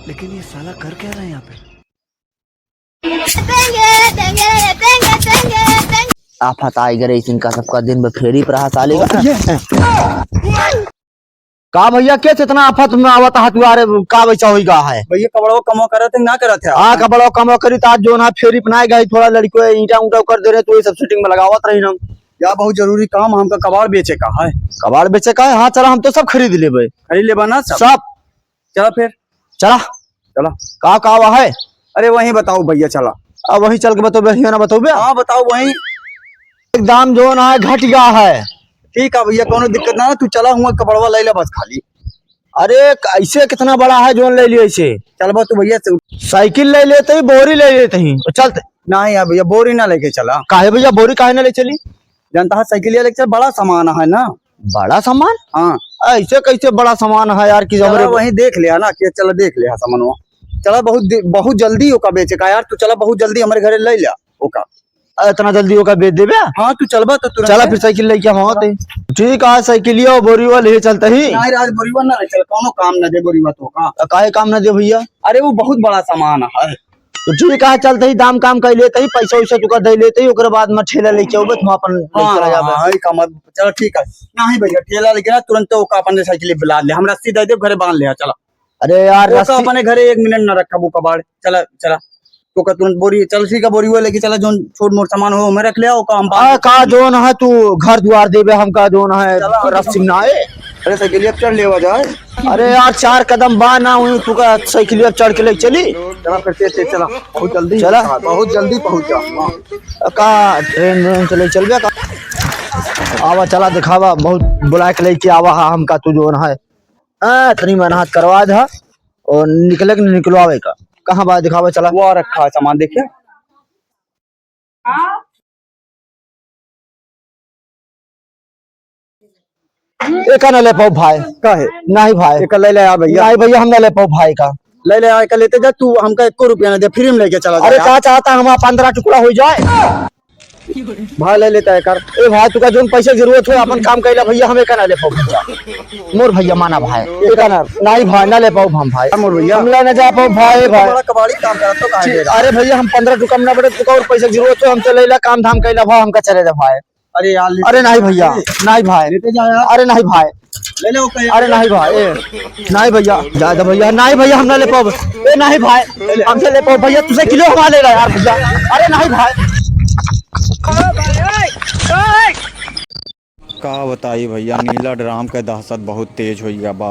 लेकिन ये साला कर क्या रहा है यहाँ पे? आफत आई गई इनका सबका दिन फेरी पर साले का भैया के इतना आफत में आवत हाथ अरे का वैसा हो गया है भैया कपड़ो कमो करे थे ना करे थे हाँ कपड़ो कमो करी तो आज जो ना फेरी बनाए गए थोड़ा लड़कियों ईंटा उंटा कर दे रहे तो ये सब शूटिंग में लगावत रही हम या बहुत जरूरी काम हमका कबाड़ बेचे का है। कबाड़ बेचे का है? हाँ चला हम तो सब खरीद लेबे खरीद लेबा ना सब चला फिर चला चला का हुआ है। अरे वहीं बताओ भैया चला अब वही चल के बताओ ना बताओ हाँ बताओ वहीं दाम जो ना है घट गया है। ठीक है भैया कोनो दिक्कत ना तू चला हुआ कपड़वा ले ले बस खाली। अरे ऐसे कितना बड़ा है जोन ले लिए ऐसे चल बा तू भैया साइकिल ले लेते ही बोरी ले लेते ही चलते ना यार भैया बोरी ना लेके चला काहे भैया बोरी काहे ना ले चली जनता है साइकिल लेके चल बड़ा सामान है ना बड़ा सामान हाँ ऐसे कैसे बड़ा सामान है यार कि चला वहीं देख लिया ना कि चला देख लिया सामान चला बहुत जल्दी ओका बेचे का यार तू चला बहुत जल्दी हमारे घरे ले लिया ओका इतना जल्दी ओका बेच देबे। हाँ तू चलबा तो चला फिर साइकिल लेके हम आते ठीक है साइकिलिया बोरीवा ले चलते ही नहीं आज बोरीवा ना ले चल कोनो काम ना दे बोरीवा तो का काहे काम ना दे भैया अरे वो बहुत बड़ा सामान है तो ठीक है चलते ही दाम काम कर लेते ही पैसा वैसा तुका दे लेते ही ओकरे बाद में ठेला लेके आबे तुम अपन चला जाबे। हां का मत चल ठीक है नहीं भैया ठेला लेके ना तुरंत ओका अपन साइकिल बुला ले हम रस्सी दे दे घरे बांध ले चला। अरे यार रस्सी अपने घरे 1 मिनट ना रखा वो कबाड़ चला चला तो का तुरंत बोरी चल ठीक है बोरी वो लेके चला जो छोट मोट सामान हो मैं रख लिया ओका हम का जोन है तू घर द्वार देबे हमका जोन है रस्सी ना है। अरे साइकिल अब चढ़ लेवा जाए अरे यार 4 कदम बा ना हुई तू का साइकिल अब चढ़ के ले चली चला फिर चला बहुत जल्दी चला बहुत जल्दी पहुंचा का ट्रेन चले चलबे का आवा चला दिखावा बहुत बुला के लेके आवा हमका तू जोन है इतनी मेहनत करवा दे और निकले के निकलवावे का कहाँ बात दिखावा चला वो रखा है सामान देखिए एक ना ले पाओ भाई का है नहीं भाई एक ले ले आ भैया नहीं भैया हम ना ले पाओ भाई का ले ले आ लेते जा तू हमका 1 रुपया ना दे फ्री में लेके चला अरे क्या चाहता हमारा 15 टुकड़ा हो जाए भाई ले लेता है कर ए भाई तुका जोन पैसे जरूरत हो अपन काम कैला भैया हमें का ना ले पाओ भैया मोर भैया माना भाई एक ना नहीं भाई ना ले पाओ हम भाई मोर भैया हम ले ना जा पाओ भाई भाई बड़ा कबाड़ी काम करा तो काहे दे रहा अरे भैया हम 15 टुकड़ा ना बड़े तुका और पैसे जरूरत हो हम चले ला काम धाम कैला भाई हमका चले जा भाई। अरे यार अरे नहीं भैया नहीं भाई लेते जा यार अरे नहीं भाई ले ले ओके अरे नहीं भाई नहीं भैया ज्यादा भैया नहीं भैया हम ना ले पाओ ए नहीं भाई हमसे ले पाओ भैया तुझे किलो हवा ले रहा यार भैया अरे नहीं भाई का बताई भैया नीला ड्राम के दहशत बहुत तेज हो गया बा।